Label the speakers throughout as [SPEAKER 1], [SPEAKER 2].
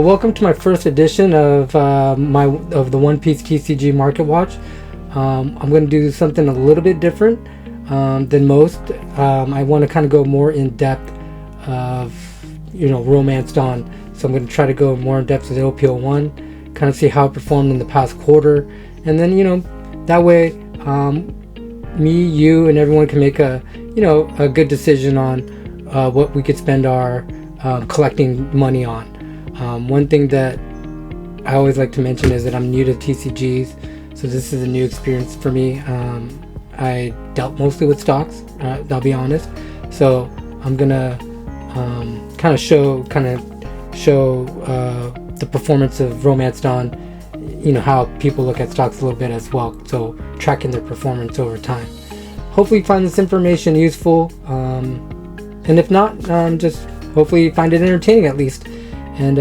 [SPEAKER 1] Welcome to my first edition of the One Piece TCG Market Watch. I'm going to do something a little bit different than most. I want to kind of go more in depth of Romance Dawn. So I'm going to try to go more in depth with OPO1, kind of see how it performed in the past quarter, and then that way me, you, and everyone can make a good decision on what we could spend our collecting money on. One thing that I always like to mention is that I'm new to TCGs, so this is a new experience for me. I dealt mostly with stocks, I'll be honest. So I'm gonna kind of show the performance of Romance Dawn, how people look at stocks a little bit as well, so tracking their performance over time. Hopefully you find this information useful, and if not, just hopefully you find it entertaining at least. And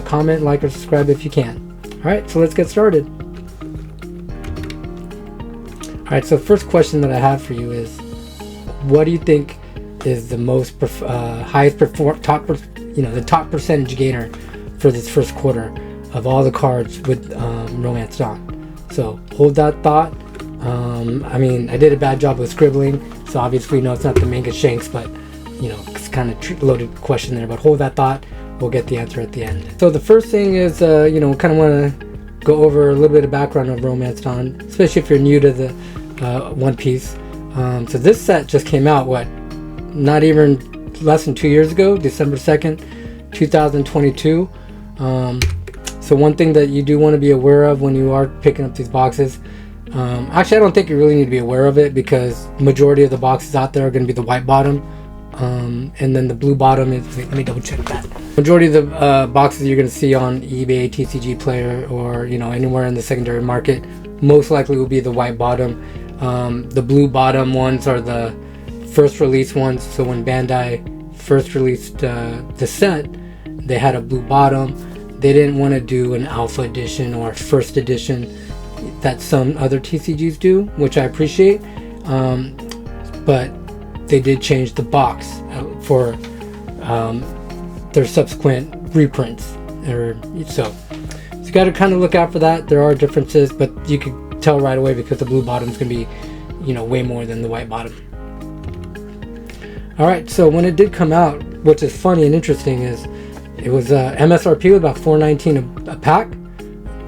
[SPEAKER 1] comment, like, or subscribe if you can. Alright, so let's get started. Alright, so first question that I have for you is, what do you think is the most the top percentage gainer for this first quarter of all the cards with Romance Dawn? So hold that thought. I did a bad job with scribbling, so obviously it's not the manga shanks, but it's kind of loaded question there, but hold that thought. We'll get the answer at the end. So the first thing is, kind of want to go over a little bit of background of Romance Dawn, especially if you're new to the One Piece. So this set just came out, not even less than 2 years ago, December 2nd, 2022. So one thing that you do want to be aware of when you are picking up these boxes, actually I don't think you really need to be aware of it, because majority of the boxes out there are going to be the white bottom. And then the blue bottom is, let me double check that. Majority of the boxes you're going to see on eBay, TCG Player, or anywhere in the secondary market, most likely will be the white bottom. The blue bottom ones are the first release ones. So when Bandai first released the set, they had a blue bottom. They didn't want to do an alpha edition or first edition that some other TCGs do, which I appreciate. But they did change the box for their subsequent reprints, so you got to kind of look out for that. There are differences, but you could tell right away because the blue bottom is going to be way more than the white bottom. All right, so when it did come out, which is funny and interesting, is it was MSRP was about $4.19 a pack,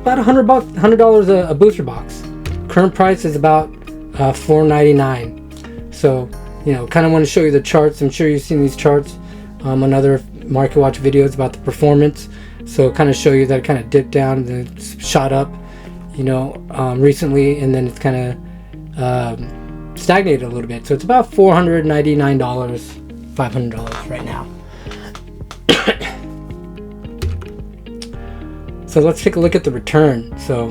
[SPEAKER 1] about $100 a booster box. Current price is about $4.99. So kind of want to show you the charts. I'm sure you've seen these charts on other Market Watch videos about the performance. So kind of show you that it kind of dipped down and then shot up, recently, and then it's kind of stagnated a little bit. So it's about $499, $500 right now. So let's take a look at the return. So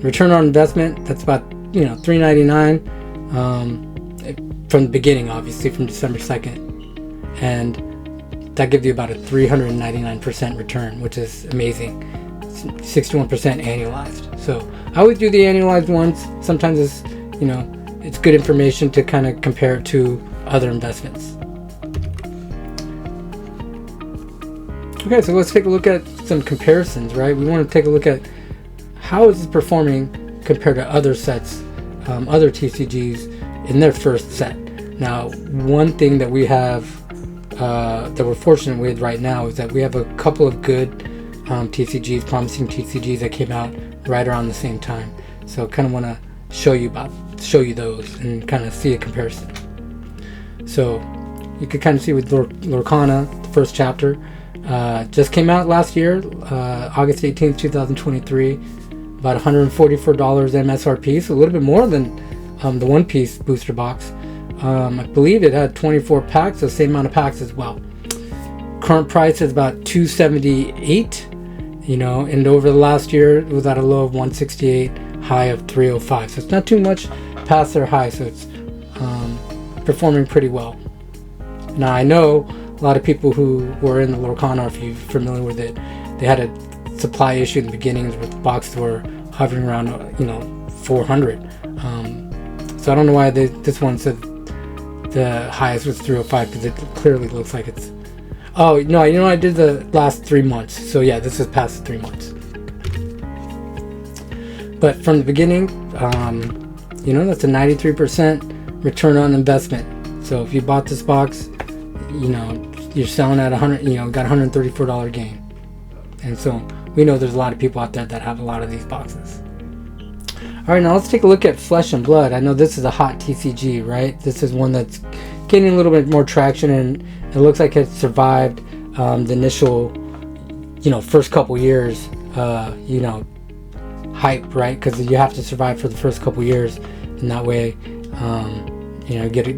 [SPEAKER 1] return on investment, that's about $3.99. From the beginning, obviously, from December 2nd, and that gives you about a 399% return, which is amazing. 61% annualized. So I always do the annualized ones. Sometimes it's it's good information to kind of compare it to other investments. Okay, so let's take a look at some comparisons, right? We want to take a look at how is this performing compared to other sets, other TCGs in their first set. Now, one thing that we have that we're fortunate with right now is that we have a couple of good TCGs, promising TCGs that came out right around the same time. So kind of want to show you those and kind of see a comparison. So you could kind of see with Lorcana, the first chapter, just came out last year, August 18th, 2023, about $144 MSRP, so a little bit more than the One Piece booster box. I believe it had 24 packs, the same amount of packs as well. Current price is about $278, and over the last year it was at a low of $168, high of $305. So it's not too much past their high, so it's performing pretty well. Now I know a lot of people who were in the Lorcana, if you're familiar with it, they had a supply issue in the beginnings with the boxes were hovering around 400. So I don't know why this one said the highest was 305, because it clearly looks like it's Oh no, I did the last 3 months. So yeah, this is past the 3 months. But from the beginning, that's a 93% return on investment. So if you bought this box, you're selling at got $134 gain. And so we know there's a lot of people out there that have a lot of these boxes. All right, now let's take a look at Flesh and Blood. I know this is a hot TCG, right? This is one that's getting a little bit more traction, and it looks like it survived the initial, first couple years, hype, right? Because you have to survive for the first couple years, and that way,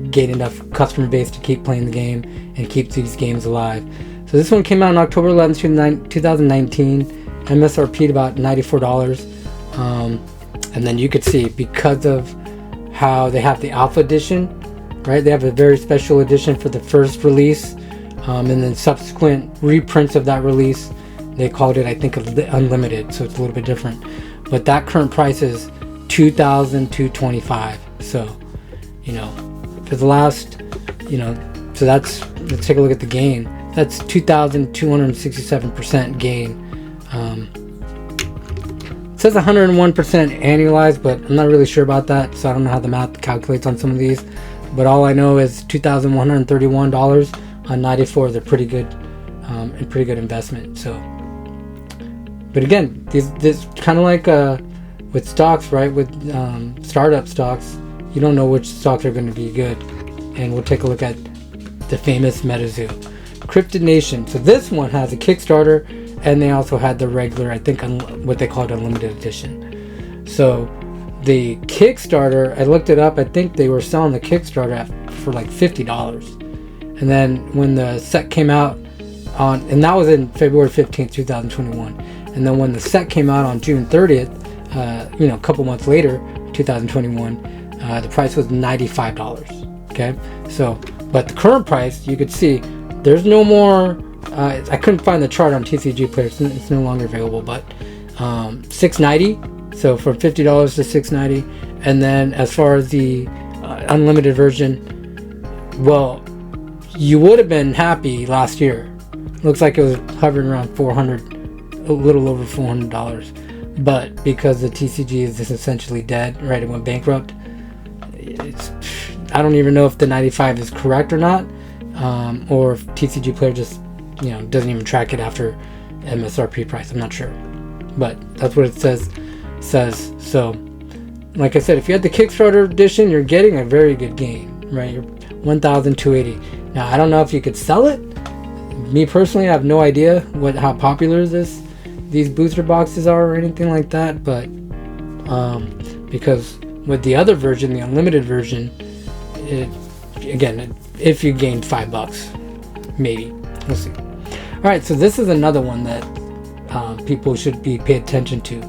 [SPEAKER 1] gain enough customer base to keep playing the game and keep these games alive. So this one came out on October 11th, 2019, MSRP'd about $94. And then you could see, because of how they have the Alpha Edition, right? They have a very special edition for the first release, and then subsequent reprints of that release, they called it, I think, Unlimited, so it's a little bit different. But that current price is $2,225. So, for the last, so that's, let's take a look at the gain. That's 2,267% gain. It says 101% annualized, but I'm not really sure about that, so I don't know how the math calculates on some of these. But all I know is $2,131 on 94 is a pretty good, and pretty good investment. So, but again, this kind of like with stocks, right? With startup stocks, you don't know which stocks are going to be good. And we'll take a look at the famous MetaZoo, Cryptid Nation. So this one has a Kickstarter, and they also had the regular, I think, what they called Unlimited Edition. So the Kickstarter, I looked it up, I think they were selling the Kickstarter for like $50. And then when the set came out and that was in February 15th, 2021. And then when the set came out on June 30th, a couple months later, 2021, the price was $95. Okay, so, but the current price, you could see, there's no more. I couldn't find the chart on TCG Player. It's no longer available, but $690. So from $50 to $690, and then as far as the unlimited version, well, you would have been happy last year. Looks like it was hovering around $400, a little over $400. But because the TCG is just essentially dead, right? It went bankrupt. I don't even know if the 95 is correct or not, or if TCG Player just doesn't even track it after MSRP price. I'm not sure, but that's what it says. So like I said, if you had the Kickstarter edition, you're getting a very good gain, right? You're 1,280. Now I don't know if you could sell it. Me personally, I have no idea how popular these booster boxes are or anything like that, but because with the other version, the unlimited version, if you gained $5, maybe, we'll see. All right, so this is another one that people should pay attention to.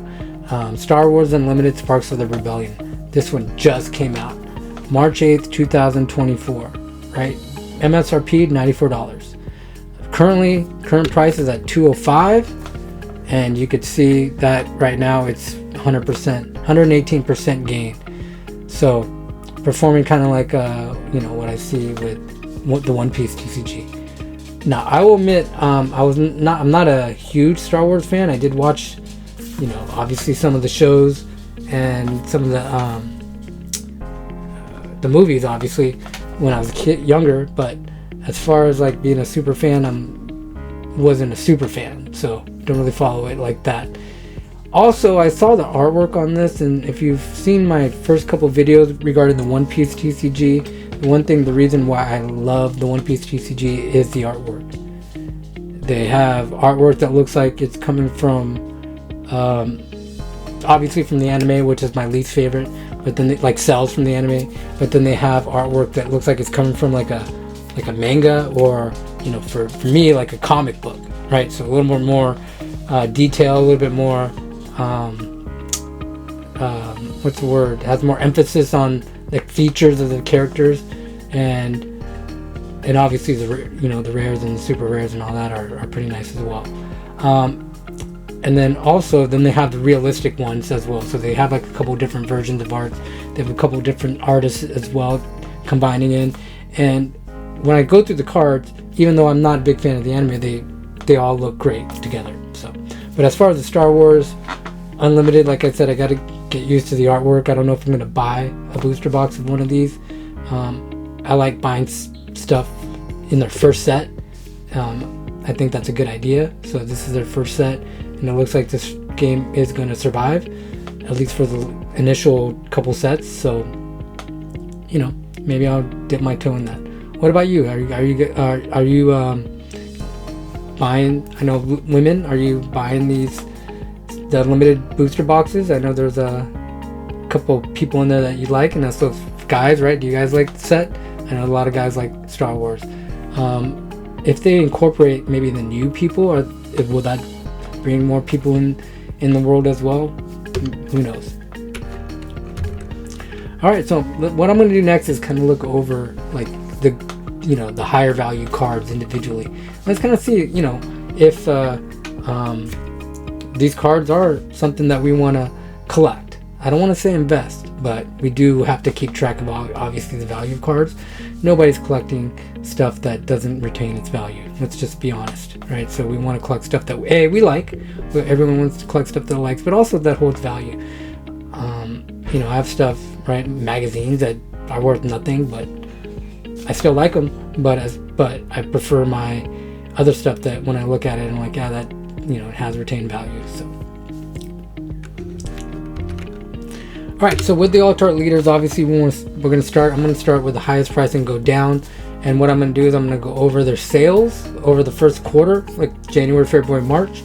[SPEAKER 1] Star Wars Unlimited Sparks of the Rebellion. This one just came out March 8th, 2024, right? MSRP $94. Current price is at $205, and you could see that right now it's 118% gain. So performing kind of like what I see with the One Piece TCG. Now I will admit, I'm not a huge Star Wars fan. I did watch, obviously some of the shows and some of the movies, obviously, when I was younger. But as far as like being a super fan, wasn't a super fan, so don't really follow it like that. Also, I saw the artwork on this, and if you've seen my first couple videos regarding the One Piece TCG, the reason why I love the One Piece TCG is the artwork. They have artwork that looks like it's coming from, obviously from the anime, which is my least favorite, but then like cells from the anime, but then they have artwork that looks like it's coming from like a manga, or for me, like a comic book, right? So a little more detail, a little bit more what's the word? It has more emphasis on the features of the characters, and obviously the rares and the super rares and all that are pretty nice as well. And then they have the realistic ones as well. So they have like a couple different versions of art. They have a couple different artists as well combining in, and when I go through the cards, even though I'm not a big fan of the anime, they all look great together. So, but as far as the Star Wars Unlimited, like I said, I got to get used to the artwork. I don't know if I'm going to buy a booster box of one of these. I like buying stuff in their first set. I think that's a good idea. So this is their first set, and it looks like this game is going to survive, at least for the initial couple sets. So, you know, maybe I'll dip my toe in that. What about you? Are you buying? I know women. Are you buying the limited booster boxes? I know there's a couple people in there that you like, and that's those guys, right? Do you guys like the set? I know a lot of guys like Star Wars. If they incorporate maybe the new people, or will that bring more people in the world as well? Who knows? All right, so what I'm going to do next is kind of look over like the higher value cards individually. Let's kind of see, if these cards are something that we want to collect. I don't want to say invest, but we do have to keep track of obviously the value of cards. Nobody's collecting stuff that doesn't retain its value. Let's just be honest, right? So we want to collect stuff that we like. Everyone wants to collect stuff that likes, but also that holds value. I have stuff, right? Magazines that are worth nothing, but I still like them. But I prefer my other stuff that when I look at it, I'm like, yeah, that it has retained value. So. All right, so with the alt-art leaders, obviously I'm going to start with the highest price and go down. And what I'm going to do is I'm going to go over their sales over the first quarter, like January, February, March,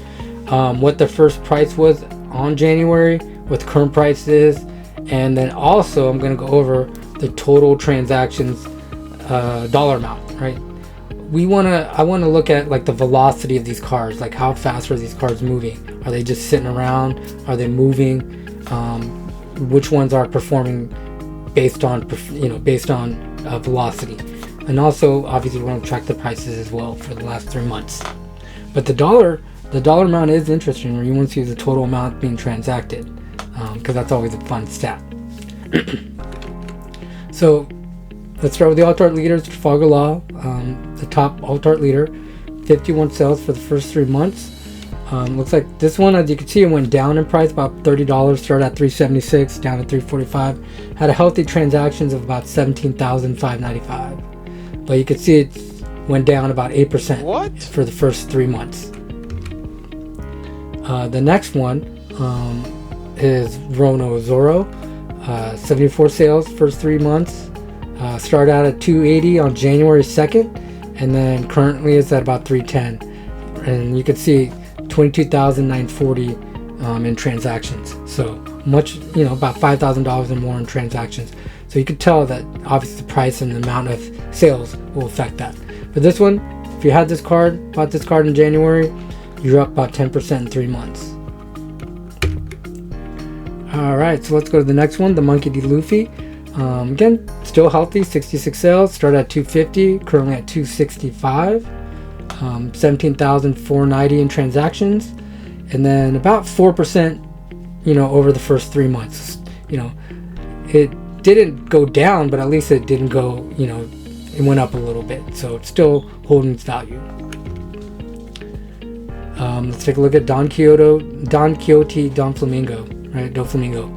[SPEAKER 1] what the first price was on January, what the current price is, and then also I'm going to go over the total transactions dollar amount, right? I want to look at like the velocity of these cards, like how fast are these cards moving? Are they just sitting around? Are they moving? Which ones are performing based on velocity? And also obviously we want to track the prices as well for the last 3 months. But the dollar amount is interesting, where you want to see the total amount being transacted, because that's always a fun stat. So let's start with the alt-art leaders. Trafalgar Law, the top alt-art leader, 51 sales for the first 3 months. Looks like this one, as you can see, it went down in price about $30, started at $376, down to $345. Had a healthy transactions of about 17,595. But you can see it went down about 8% for the first 3 months. The next one is Rono Zoro, 74 sales first 3 months. Started out at $280 on January 2nd, and then currently it's at about $310. And you can see 22,940 in transactions. So much, about $5,000 or more in transactions. So you could tell that obviously the price and the amount of sales will affect that. But this one, if you had this card, bought this card in January, you're up about 10% in 3 months. All right, so let's go to the next one, the Monkey D. Luffy. Again, still healthy, 66 sales, started at $250, currently at $265. 17,490 in transactions, and then about 4%, over the first 3 months. It didn't go down, but at least it didn't go, it went up a little bit, so it's still holding its value. Let's take a look at Don Quixote, Don Flamingo, right? Don Flamingo,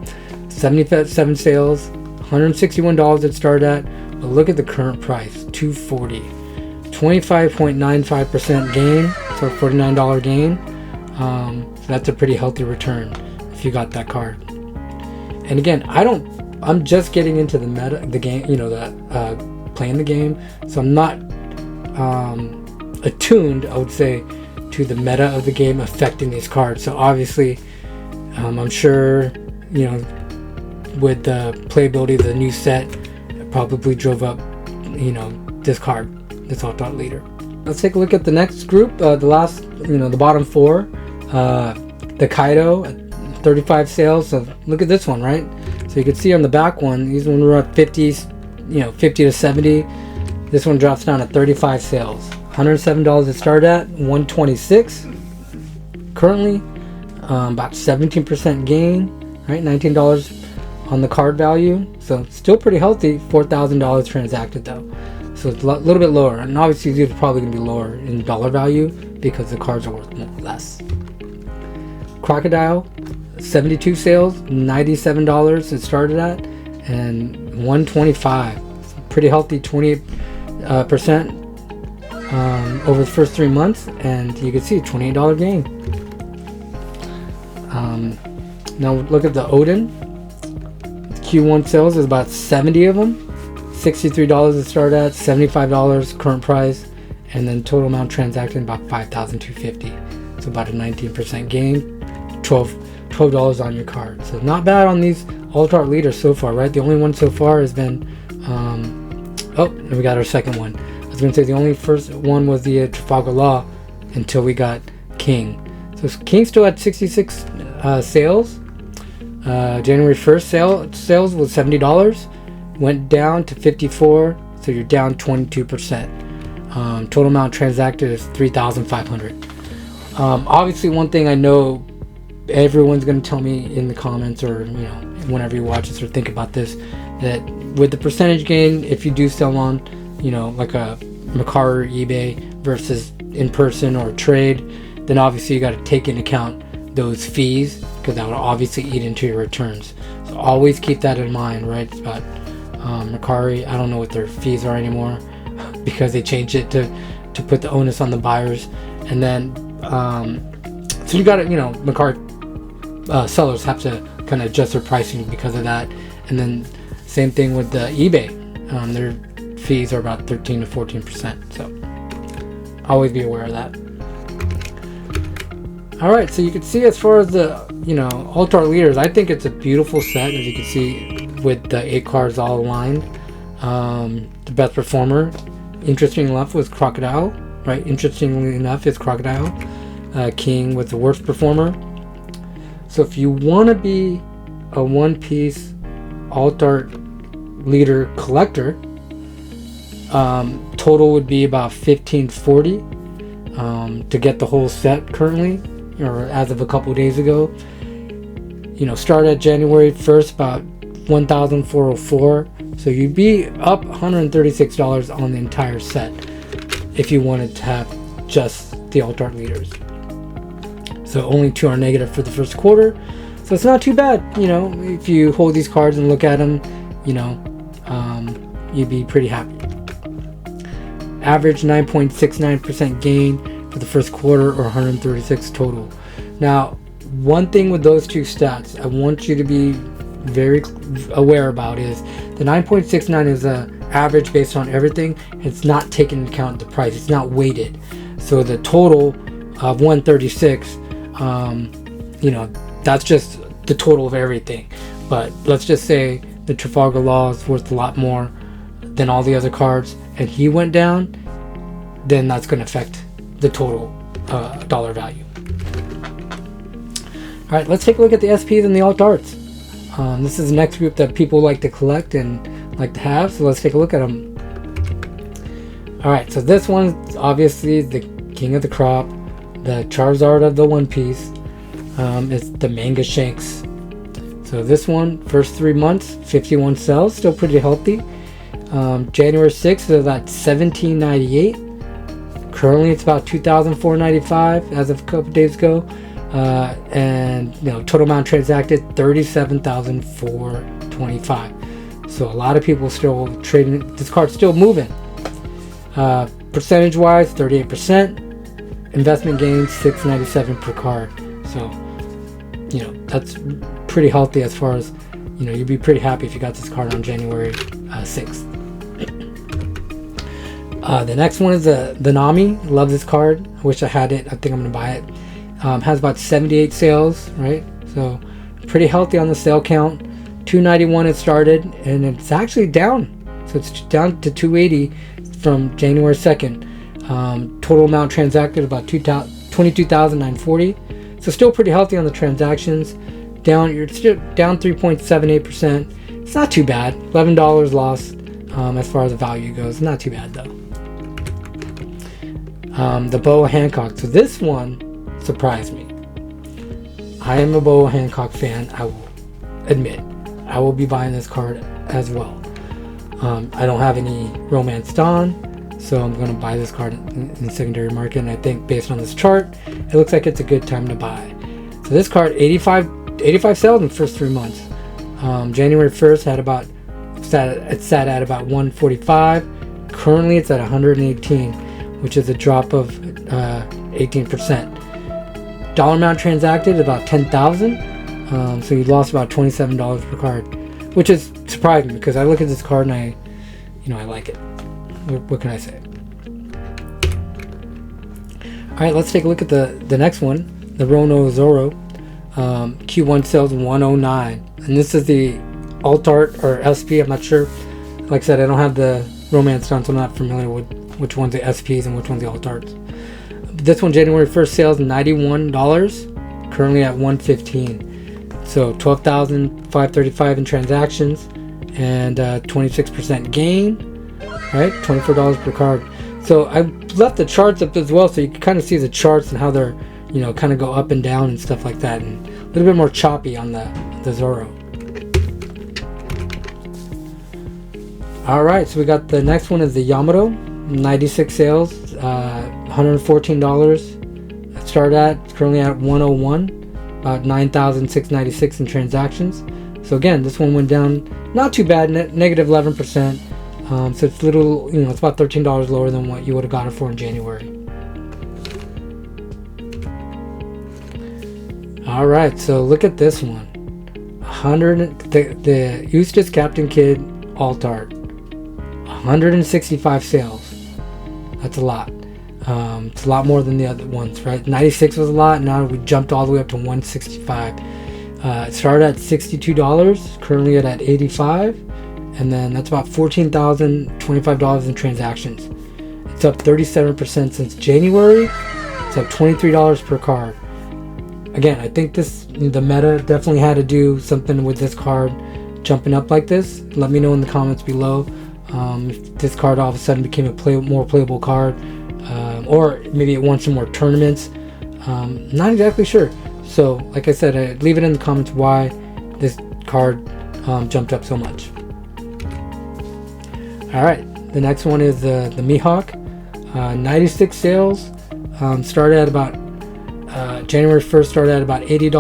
[SPEAKER 1] 77 sales, $161 it started at, but look at the current price, $240. 25.95% gain, so $49 gain. So that's a pretty healthy return if you got that card. And again, I'm just getting into the meta, the game, playing the game, so I'm not attuned, I would say, to the meta of the game affecting these cards. So obviously, I'm sure, with the playability of the new set, it probably drove up, this card. This alt-art leader. Let's take a look at the next group. The last, the bottom 4. The Kaido at 35 sales. So look at this one, right? So you can see on the back one, these ones were at 50s, 50 to 70. This one drops down to 35 sales. $107 it started at, $126. Currently, about 17% gain, right? $19 on the card value. So still pretty healthy. $4,000 transacted though. So it's a little bit lower, and obviously these are probably going to be lower in dollar value because the cards are worth more or less. Crocodile, 72 sales, $97 it started at, and 125. Pretty healthy, 28% over the first 3 months, and you can see $28 gain. Now look at the Odin. Q1 sales is about 70 of them. $63 it started at, $75 current price, and then total amount transacted about $5,250. So about a 19% gain, $12 on your card. So not bad on these Ultra Art leaders so far, right? The only one so far has been oh, and we got our second one. I was going to say the only first one was the Trafalgar Law until we got King. So King still had 66 sales. January 1st sales was $70. Went down to 54, so you're down 22%. Total amount transacted is 3,500. Obviously, one thing I know everyone's going to tell me in the comments, or whenever you watch this or think about this, that with the percentage gain, if you do sell on, like a Mercari or eBay versus in person or trade, then obviously you got to take into account those fees, because that will obviously eat into your returns. So always keep that in mind, right? It's about Mercari, I don't know what their fees are anymore because they changed it to put the onus on the buyers. And then so you got to, Mercari sellers have to kind of adjust their pricing because of that. And then same thing with the eBay, their fees are about 13 to 14%. So always be aware of that. All right, so you can see as far as the Ultra Art leaders, I think it's a beautiful set, as you can see with the 8 cards all aligned. The best performer, interestingly enough, was Crocodile, right? Interestingly enough, is Crocodile. King was the worst performer. So if you want to be a one-piece Ultra Art leader collector, total would be about $1,540 to get the whole set currently, or as of a couple of days ago. Start at January 1st about $1,404, so you'd be up $136 on the entire set if you wanted to have just the Ultra Art leaders. So only 2 are negative for the first quarter, so it's not too bad. If you hold these cards and look at them, you'd be pretty happy. Average 9.69% gain for the first quarter, or 136 total. Now, one thing with those two stats I want you to be very aware about is the 9.69 is a average based on everything. It's not taking into account the price. It's not weighted. So the total of 136, that's just the total of everything. But let's just say the Trafalgar Law is worth a lot more than all the other cards, and he went down, then that's going to affect the total dollar value. All right, let's take a look at the SPs and the Alt Arts. This is the next group that people like to collect and like to have, so let's take a look at them. All right, so this one's obviously the king of the crop, the Charizard of the One Piece. It's the Manga Shanks. So this one, first 3 months, 51 sales, still pretty healthy. January 6th is at $17.98. Currently, it's about $2,495 as of a couple days ago. And total amount transacted $37,425. So a lot of people still trading this card, still moving. Percentage wise, 38%. Investment gains $697 per card. So that's pretty healthy as far as you'd be pretty happy if you got this card on January 6th. The next one is the Nami. Love this card. I wish I had it. I think I'm gonna buy it. Has about 78 sales, right? So pretty healthy on the sale count. 291 it started, and it's actually down. So it's down to 280 from January 2nd. Total amount transacted about 22,940. So still pretty healthy on the transactions. You're still down 3.78%. It's not too bad. $11 lost as far as the value goes. Not too bad though. The Boa Hancock. So this one surprised me. I am a Boa Hancock fan, I will admit. I will be buying this card as well. I don't have any Romance Dawn, so I'm going to buy this card in the secondary market. And I think based on this chart, it looks like it's a good time to buy. So this card, 85 sales in the first 3 months. January 1st it sat at about 145. Currently it's at 118, which is a drop of 18%. Dollar amount transacted about 10,000. So you lost about $27 per card, which is surprising because I look at this card and I like it. What can I say? All right, let's take a look at the next one, the Rono Zoro. Q1 sales 109, and this is the alt art or SP. I'm not sure. Like I said, I don't have the Romance Dawn, so I'm not familiar with which one's the SPs and which one's the alt arts. This one, January 1st sales $91, currently at 115. So 12,535 in transactions and 26% gain. Right, $24 per card. So I left the charts up as well, so you can kind of see the charts and how they're, kind of go up and down and stuff like that, and a little bit more choppy on the Zoro. All right, so we got the next one is the Yamato, 96 sales, $114. It started at currently at 101, about 9,696 in transactions. So again, this one went down not too bad, negative 11%. So it's little, it's about $13 lower than what you would have got it for in January. All right, so look at this one. The Eustace Captain Kidd alt art, 165 sales. That's a lot. It's a lot more than the other ones, right? 96 was a lot. Now we jumped all the way up to 165. It started at $62, currently at 85. And then that's about $14,025 in transactions. It's up 37% since January. It's up $23 per card. Again, I think the meta definitely had to do something with this card jumping up like this. Let me know in the comments below if this card all of a sudden became a more playable card, or maybe it won some more tournaments. Not exactly sure. So, like I said, leave it in the comments why this card jumped up so much. Alright, the next one is the Mihawk, 96 sales, started at about, January 1st started at about $80,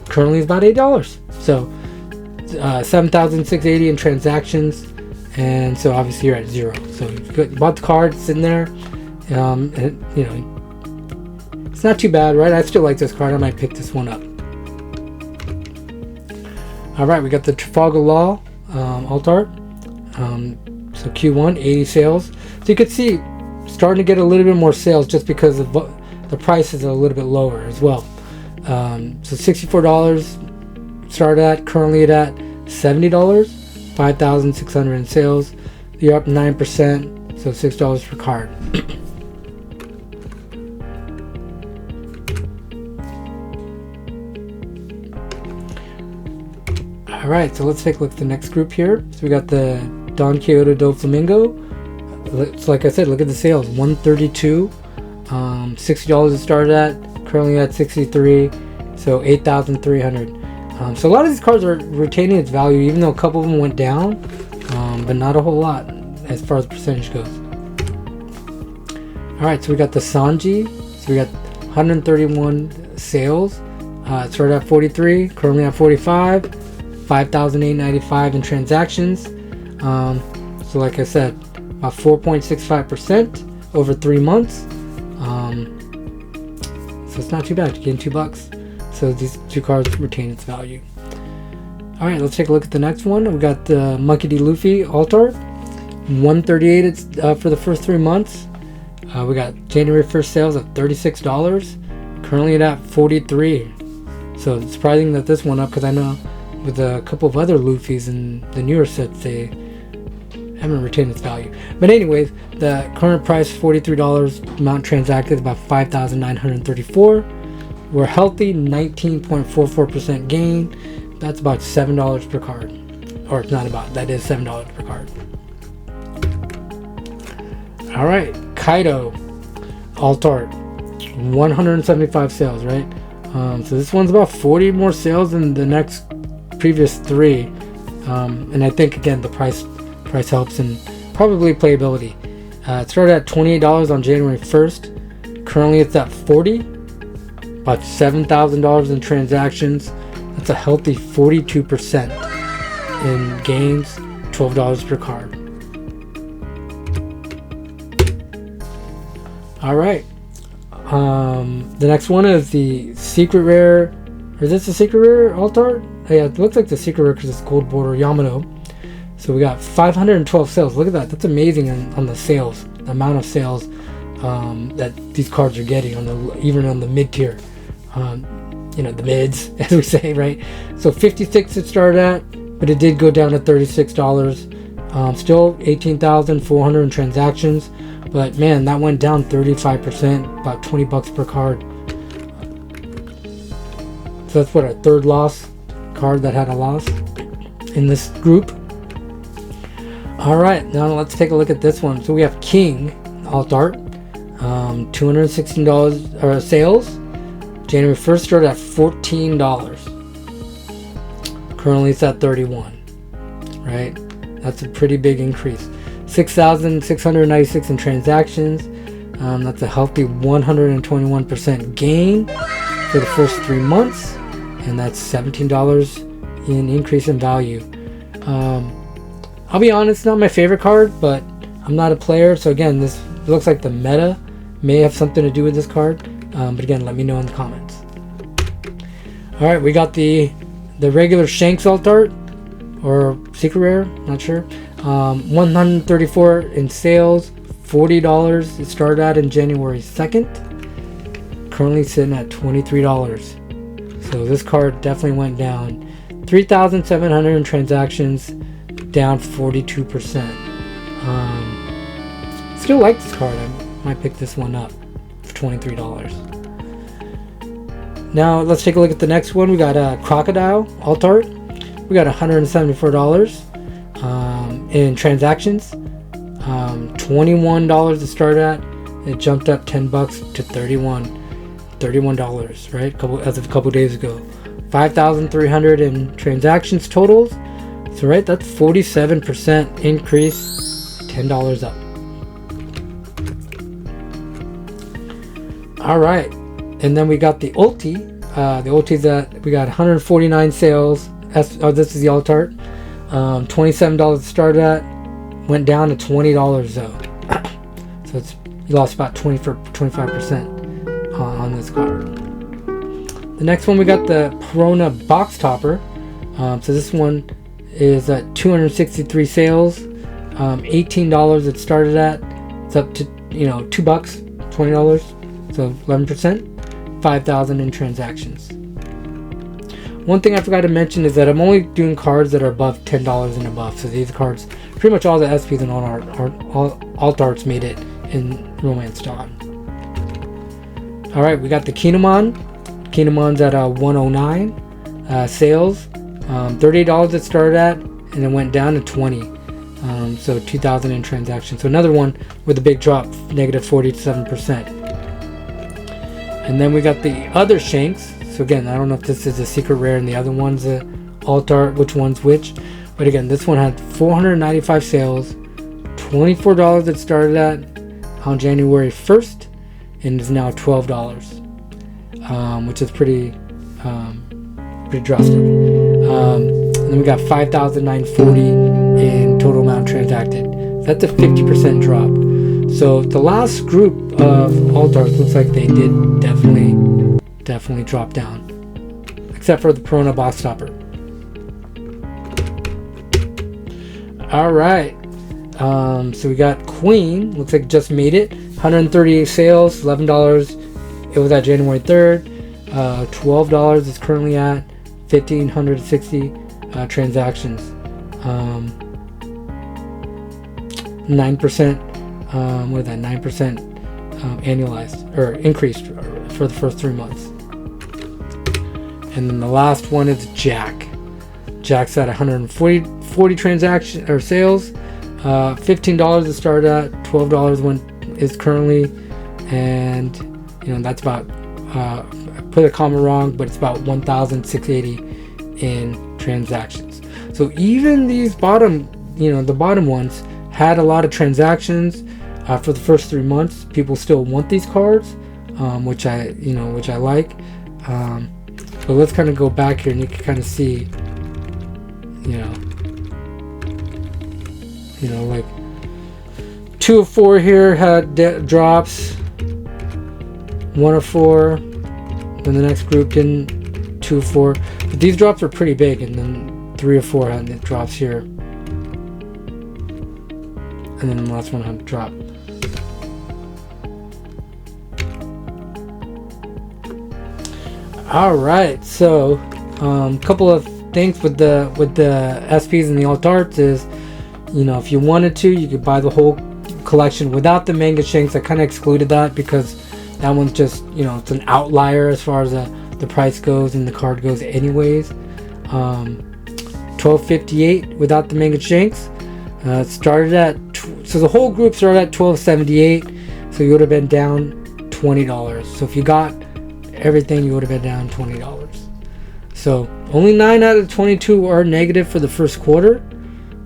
[SPEAKER 1] currently is about $8, so 7,680 in transactions, and so obviously you're at 0, so you bought the card, it's sitting there, and it's not too bad, right? I still like this card, I might pick this one up. Alright, we got the Trafalgar Law alt art. So Q1 80 sales, so you could see starting to get a little bit more sales just because of the price is a little bit lower as well. So $64 started at, currently at $70, 5,600 in sales. You're up 9%, so $6 per card. Alright, so let's take a look at the next group here. So we got the Don Quixote do Flamingo. So like I said, look at the sales, 132, $60 it started at, currently at 63, so 8,300. So a lot of these cards are retaining its value, even though a couple of them went down, but not a whole lot as far as percentage goes. Alright, so we got the Sanji. So we got 131 sales. It started at 43, currently at 45. 5,895 in transactions. So like I said, about 4.65% over 3 months. So it's not too bad. You're getting $2. So these two cards retain its value. All right, let's take a look at the next one. We got the Monkey D. Luffy alt art, 138. It's for the first 3 months. We got January 1st sales at $36. Currently at 43. So it's surprising that this went up, because I know with a couple of other Luffys in the newer sets, they haven't retained its value. But anyways, the current price $43. Amount transacted about 5,934. We're healthy, 19.44% gain. That's about $7 per card. Or it's not about, that is $7 per card. Alright, Kaido alt art, 175 sales, right? So this one's about 40 more sales than the previous 3. And I think again the price helps, and probably playability. It started at $28 on January 1st. Currently it's at $40. About $7,000 in transactions. That's a healthy 42% in gains. $12 per card. All right. The next one is the secret rare. Is this a secret rare alt art? Yeah, it looks like the secret rare because it's gold border Yamato. So we got 512 sales. Look at that. That's amazing on the sales. The amount of sales that these cards are getting even on the mid tier. The mids, as we say, right? So 56 it started at, but it did go down to $36. Still 18,400 in transactions, but man, that went down 35%, about $20 per card. So that's what, our third loss card that had a loss in this group. All right, now let's take a look at this one. So we have King alt art, $216 sales. January 1st started at $14. Currently it's at $31. Right? That's a pretty big increase. 6,696 in transactions. That's a healthy 121% gain for the first 3 months. And that's $17 in increase in value. I'll be honest, not my favorite card, but I'm not a player. So again, this looks like the meta may have something to do with this card. But again, let me know in the comments. All right, we got the regular Shanks alt art, or secret rare, not sure. 134 in sales, $40 it started at in January 2nd. Currently sitting at $23. So this card definitely went down. 3,700 in transactions, down 42%. Still like this card. I might pick this one up for $23. Now let's take a look at the next one. We got a Crocodile alt art. We got $174 in transactions. $21 to start at. It jumped up $10 to $31, right? As of a couple days ago. 5,300 in transactions totals. So right, that's 47% increase. $10 up. All right, and then we got the Ulti. The Ulti's that we got 149 sales. This is the alt art. $27 to start at. Went down to $20 though. So you lost about 25% on this card. The next one we got the Corona box topper. So this one is at 263 sales. $18 it started at. It's up to $2, $20. So 11%, 5,000 in transactions. One thing I forgot to mention is that I'm only doing cards that are above $10 and above. So these cards, pretty much all the SPs and all alt arts made it in Romance Dawn. All right, we got the Kinemon. Kinemon's at 109 sales. $38 it started at, and it went down to 20. So 2,000 in transactions. So another one with a big drop, negative 47%. And then we got the other Shanks. So again, I don't know if this is a secret rare and the other one's a alt art, which one's which. But again, this one had 495 sales, $24 it started at on January 1st, and is now $12, which is pretty drastic. And then we got 5,940 in total amount transacted. That's a 50% drop. So the last group of alt arts looks like they did definitely drop down, except for the Corona box topper. All right, so we got Queen. Looks like just made it. 138 sales, $11. It was at January 3rd. $12 is currently at. 1,560 transactions. 9%. What is that? 9% annualized or increased for the first 3 months. And then the last one is Jack. Jack's at 140 transactions or sales. $15 to start at. $12 is currently, and that's about. I put a comma wrong, but it's about 1,680 in transactions. So even these bottom, the bottom ones had a lot of transactions for the first 3 months. People still want these cards, which I like. But let's kind of go back here and you can kind of see, like 2 of 4 here had drops, 1 of 4. Then the next group didn't, 2 of 4. But these drops are pretty big, and then 3 of 4 had the drops here, and then the last one had a drop. All right, so a couple of things with the SPs and the alt arts is, if you wanted to, you could buy the whole collection without the manga shanks. I kind of excluded that because that one's just, it's an outlier as far as the price goes and the card goes anyways. $12.58 without the manga shanks. Started at so the whole group started at $12.78, so you would have been down $20. So if you got everything, you would have been down $20. So only 9 out of 22 are negative for the first quarter,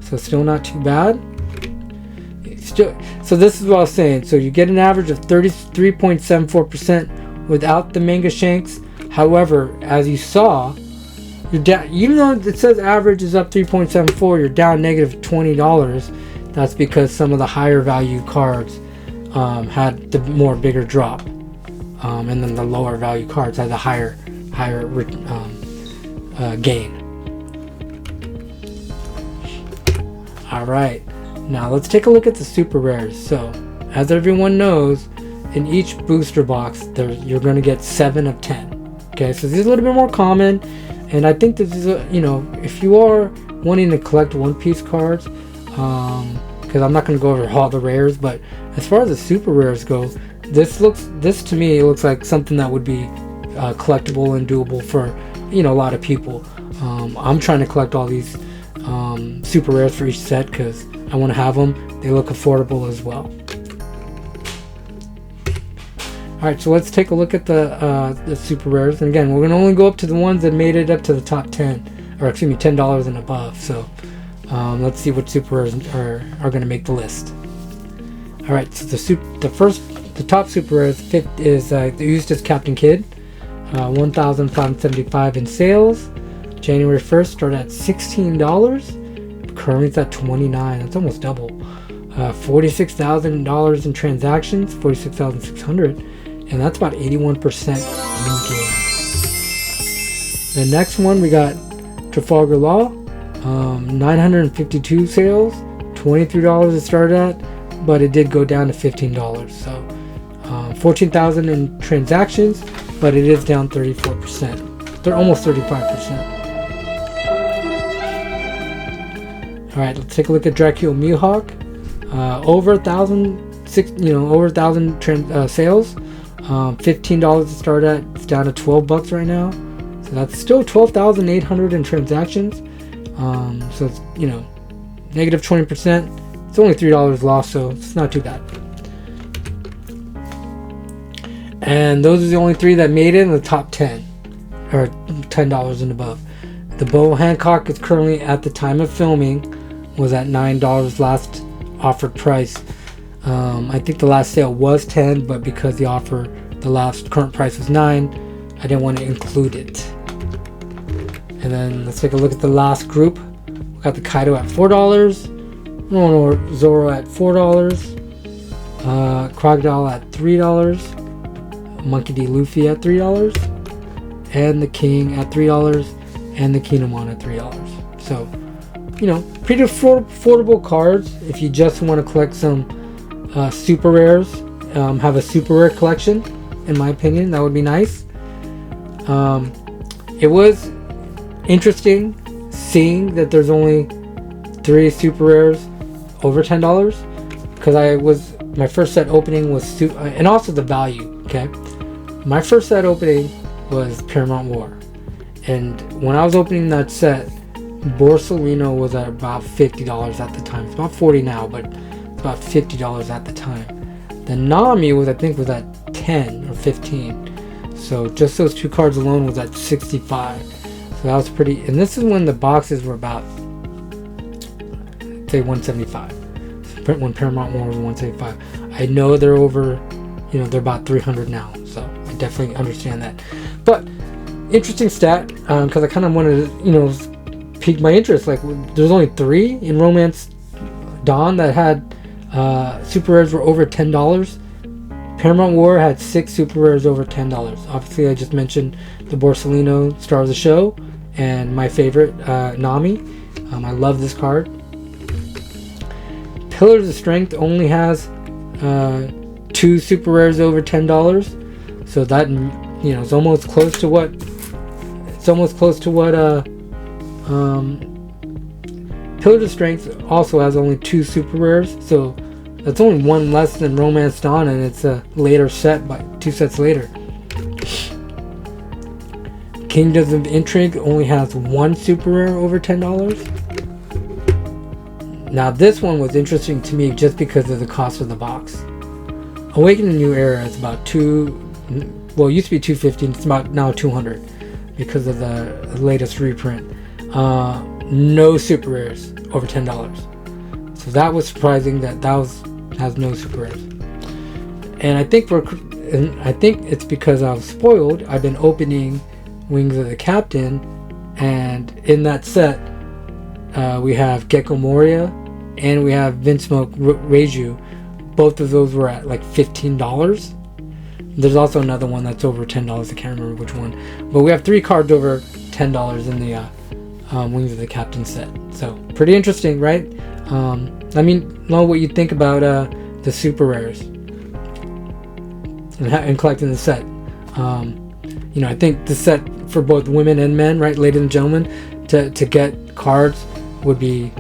[SPEAKER 1] so still not too bad. So this is what I was saying. So you get an average of 33.74% without the manga shanks. However, as you saw, you're down. Even though it says average is up 3.74, you're down negative $20. That's because some of the higher value cards had the bigger drop, and then the lower value cards had the higher gain. All right. Now let's take a look at the super rares. So, as everyone knows, in each booster box, you're going to get 7 of 10. Okay, so this is a little bit more common, and I think this is if you are wanting to collect One Piece cards, because I'm not going to go over all the rares, but as far as the super rares go, this to me looks like something that would be collectible and doable for a lot of people. I'm trying to collect all these super rares for each set because I want to have them. They look affordable as well. Alright, so let's take a look at the super rares. And again, we're going to only go up to the ones that made it up to the top 10, or excuse me, $10 and above. So let's see what super rares are going to make the list. Alright, so the top super rares is used as Captain Kidd, 1,575 in sales. January 1st started at $16. Currently it's at $29. That's almost double. $46,000 in transactions, 46,600, and that's about 81% in game. The next one we got Trafalgar Law, 952 sales, $23 it started at, but it did go down to $15. So 14,000 in transactions, but it is down 34%. They're almost 35%. All right, let's take a look at Dracula Mihawk. Over 1,000 sales. $15 to start at. It's down to $12 right now. So that's still 12,800 in transactions. So it's negative 20%. It's only $3 loss, so it's not too bad. And those are the only 3 that made it in the top 10, or $10 and above. The Bo Hancock is currently, at the time of filming, was at $9 last offered price. I think the last sale was 10, but because the last current price was 9, I didn't want to include it. And then let's take a look at the last group. We got the Kaido at $4, Zoro at $4, Crocodile at $3, Monkey D. Luffy at $3, and the King at $3, and the Kinemon at $3. So, pretty affordable cards if you just want to collect some super rares. Have a super rare collection, in my opinion. That would be nice. It was interesting seeing that there's only 3 super rares over $10, because my first set opening was and also the value. Okay, my first set opening was Paramount War, and when I was opening that set, Borsalino was at about $50 at the time. It's about $40 now, but it's about $50 at the time. The Nami was at 10 or 15. So just those 2 cards alone was at $65. So that was pretty. And this is when the boxes were about say 175. When Paramount were over 175, I know they're over, they're about 300 now. So I definitely understand that. But interesting stat, because I kind of wanted to, pique my interest. Like, there's only 3 in Romance Dawn that had super rares were over $10. Paramount War had 6 super rares over $10. Obviously, I just mentioned the Borsellino Star of the Show and my favorite, Nami. I love this card. Pillars of Strength only has 2 super rares over $10. So that, it's almost close to what. Pillars of Strength also has only 2 super rares. So that's only 1 less than Romance Dawn, and it's a later set, by 2 sets later. Kingdoms of Intrigue only has 1 super rare over $10. Now this one was interesting to me just because of the cost of the box. Awakening New Era is about it used to be $250, it's about now $200 because of the latest reprint. No super rares over $10. So that was surprising that has no super rares. And I think it's because I was spoiled. I've been opening Wings of the Captain, and in that set we have Gecko Moria and we have Vinsmoke Reiju. Both of those were at like $15. There's also another one that's over $10. I can't remember which one, but we have 3 cards over $10 in the Wings of the Captain set. So pretty interesting, right? Let me know what you think about the super rares and collecting the set. I think the set for both women and men, right, ladies and gentlemen, to get cards would be,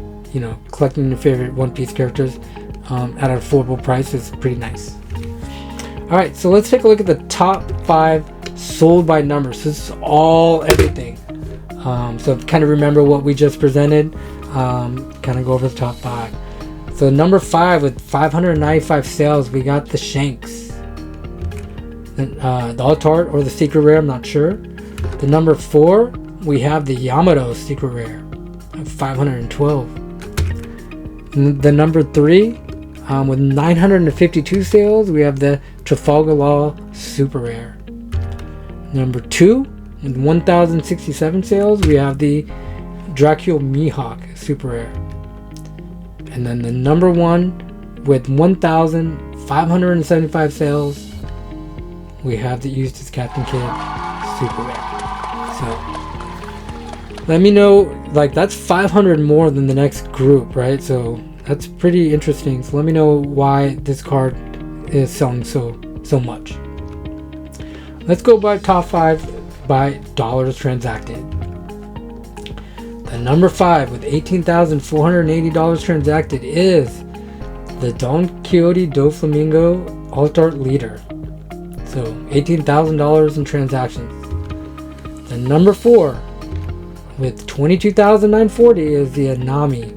[SPEAKER 1] collecting your favorite One Piece characters at an affordable price is pretty nice. All right, so let's take a look at the top 5 sold by numbers. So this is everything. So kind of remember what we just presented. Kind of go over the top 5. So number 5 with 595 sales, we got the Shanks. The alt art or the secret rare, I'm not sure. The number 4, we have the Yamato secret rare of 512. The number 3, with 952 sales, we have the Trafalgar Law super rare. Number 2, with 1067 sales, we have the Dracula Mihawk super rare. And then the number 1 with 1575 sales, we have the Eustace Captain Kidd super rare. So let me know, like, that's 500 more than the next group, right? So that's pretty interesting. So let me know why this card is selling so much. Let's go by top 5 by dollars transacted. The number 5 with $18,480 transacted is the Don Quixote do Flamingo Alt Art Leader. So $18,000 in transactions. The number 4 with $22,940 is the Nami.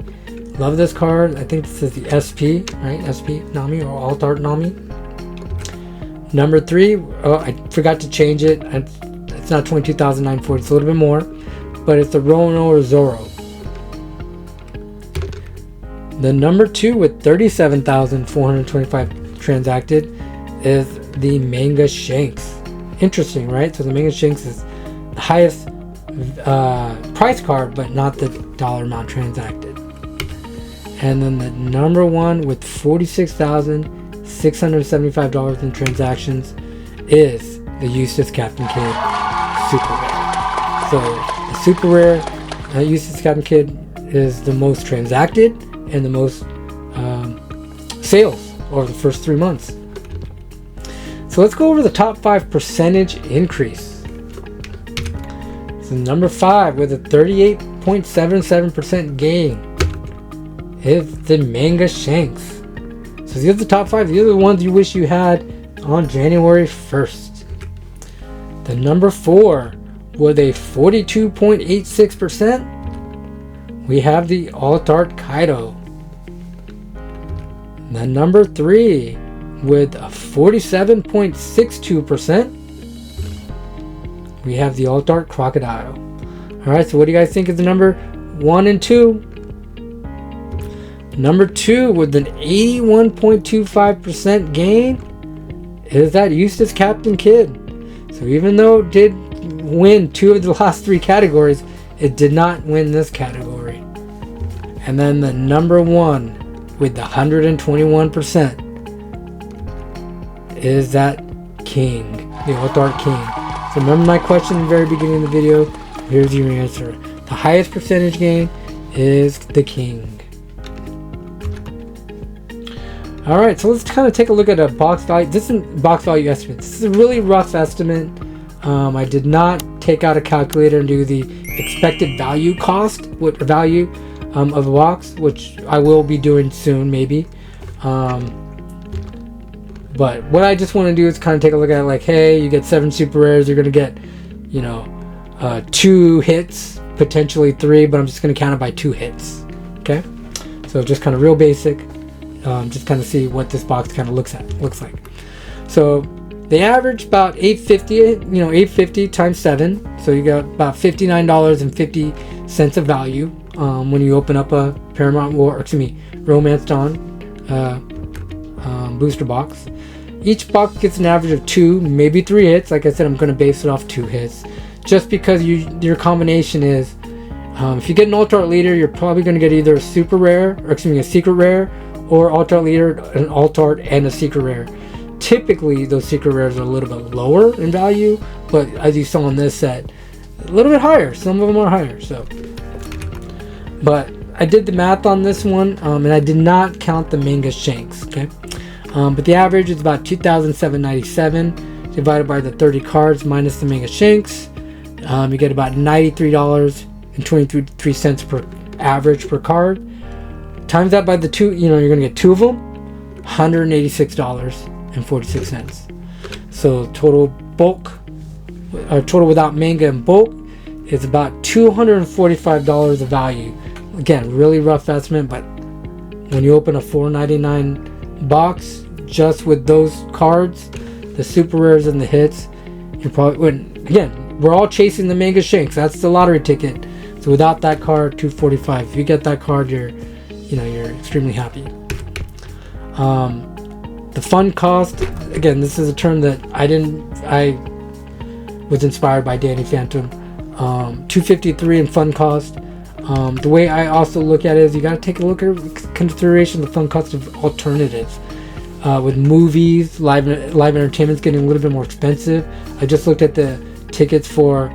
[SPEAKER 1] Love this card. I think this is the SP, right? SP Nami or Alt Art Nami. Number 3, I forgot to change it. It's not $22,940, it's a little bit more, but it's the Rono Zoro. The number 2 with 37,425 transacted is the Manga Shanks. Interesting, right? So the Manga Shanks is the highest price card, but not the dollar amount transacted. And then the number 1 with $46,675 in transactions is the Eustace Captain Kidd super rare. So the super rare Eustace Captain Kidd is the most transacted and the most sales over the first 3 months. So let's go over the top 5 percentage increase. So number 5 with a 38.77% gain is the Manga Shanks. So these are the top 5. These are the ones you wish you had on January 1st. The number 4 with a 42.86%, we have the Alt Art Kaido. The number 3 with a 47.62%, we have the Alt Art Crocodile. Alright, so what do you guys think is the number 1 and 2? Number 2 with an 81.25% gain is that Eustace Captain Kidd. So even though it did win 2 of the last 3 categories, it did not win this category. And then the number 1 with the 121% is that King, the Alt Art King. So remember my question at the very beginning of the video? Here's your answer. The highest percentage gain is the King. Alright, so let's kind of take a look at a box value. This is box value estimate. This is a really rough estimate. I did not take out a calculator and do the expected value cost, value of a box, which I will be doing soon, maybe. But what I just want to do is kind of take a look at it like, hey, you get 7 super rares, you're going to get, 2 hits, potentially 3, but I'm just going to count it by 2 hits. Okay? So just kind of real basic. Just kind of see what this box kind of looks like. So they average about $8.50 times 7. So you got about $59.50 of value when you open up a Romance Dawn booster box. Each box gets an average of 2, maybe 3 hits. Like I said, I'm going to base it off 2 hits, just because your combination is, if you get an Alt Art Leader, you're probably going to get either a super rare, or a secret rare, or Alt Art Leader, an Alt Art, and a secret rare. Typically, those secret rares are a little bit lower in value, but as you saw in this set, a little bit higher. Some of them are higher. So, but I did the math on this one, and I did not count the manga shanks. Okay, but the average is about 2,797 divided by the 30 cards minus the manga shanks. You get about $93.23 per average per card. Times that by the 2, you're going to get 2 of them, $186.46. So total without manga and bulk is about $245 of value. Again, really rough estimate, but when you open a $4.99 box just with those cards, the super rares and the hits, you're probably, again, we're all chasing the manga shanks. That's the lottery ticket. So without that card, $245. If you get that card, you're extremely happy. The fun cost, again, this is a term that I was inspired by Danny Phantom. $253 in fun cost. The way I also look at it is you got to take a look at consideration the fun cost of alternatives. With movies, live entertainment's getting a little bit more expensive. I just looked at the tickets for,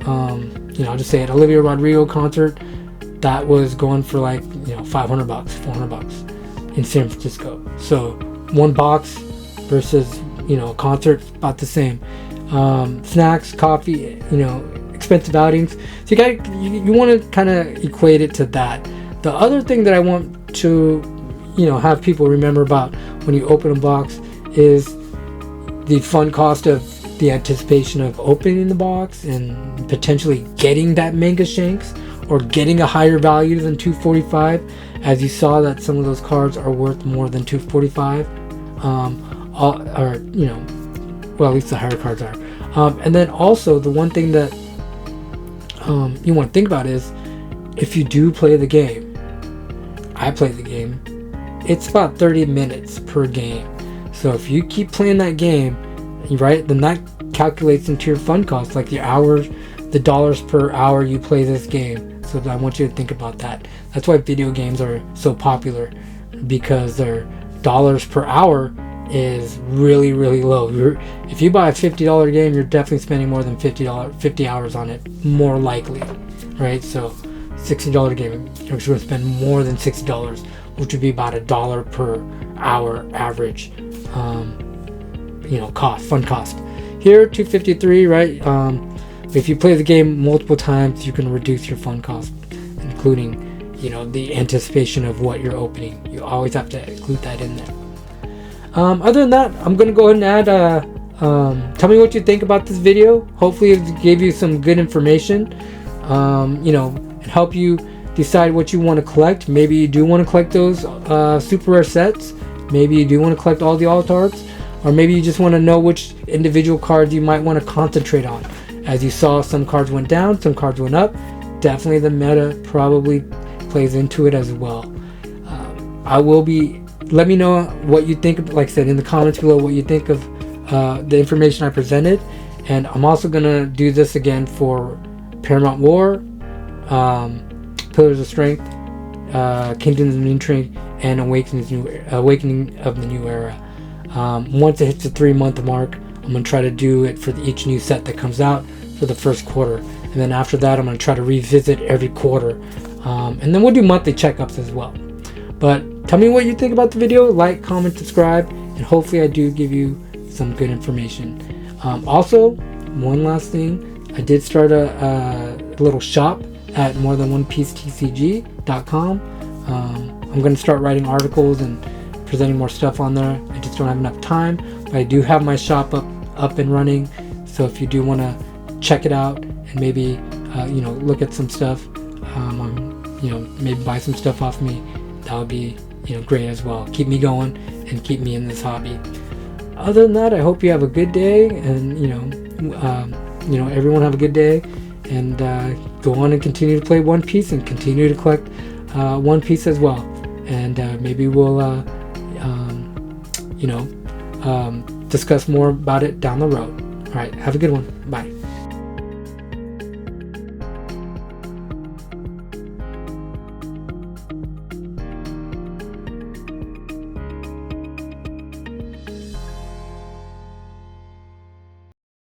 [SPEAKER 1] I'll just say it, Olivia Rodrigo concert. That was going for like, $500, $400 in San Francisco. So one box versus, a concert, about the same. Snacks, coffee, expensive outings. So you want to kind of equate it to that. The other thing that I want to, have people remember about when you open a box is the fun cost of the anticipation of opening the box and potentially getting that manga shanks, or getting a higher value than $245, as you saw that some of those cards are worth more than $245, at least the higher cards are. And then also the one thing that you want to think about is, if you do play the game, I play the game, it's about 30 minutes per game. So if you keep playing that game, right, then that calculates into your fun cost, like the hours, the dollars per hour you play this game. So I want you to think about that. That's why video games are so popular, because their dollars per hour is really, really low. If you buy a $50 game, you're definitely spending more than 50 hours on it, more likely, right? So $60 game, you're going to spend more than $60, which would be about $1 per hour average, fun cost. Here, $253, right? If you play the game multiple times, you can reduce your fun cost, including, the anticipation of what you're opening. You always have to include that in there. Other than that, I'm going to go ahead and add, tell me what you think about this video. Hopefully it gave you some good information, and help you decide what you want to collect. Maybe you do want to collect those super rare sets. Maybe you do want to collect all the alt arts, or maybe you just want to know which individual cards you might want to concentrate on. As you saw, some cards went down, some cards went up. Definitely the meta probably plays into it as well. I will be, let me know what you think, like I said, in the comments below, what you think of the information I presented. And I'm also gonna do this again for Paramount War, Pillars of Strength, Kingdoms of the New Train, and Awakening of the New Era. Once it hits the 3-month mark, I'm going to try to do it for each new set that comes out for the first quarter. And then after that, I'm going to try to revisit every quarter. And then we'll do monthly checkups as well. But tell me what you think about the video. Like, comment, subscribe, and hopefully I do give you some good information. Also, one last thing. I did start a little shop at morethanonepieCTCG.com. I'm going to start writing articles and presenting more stuff on there. I just don't have enough time, but I do have my shop up and running. So if you do want to check it out and maybe look at some stuff, maybe buy some stuff off me, that would be great as well. Keep me going and keep me in this hobby. Other than that, I hope you have a good day, and everyone have a good day, and go on and continue to play One Piece and continue to collect One Piece as well. And maybe we'll discuss more about it down the road. All right, have a good one. Bye.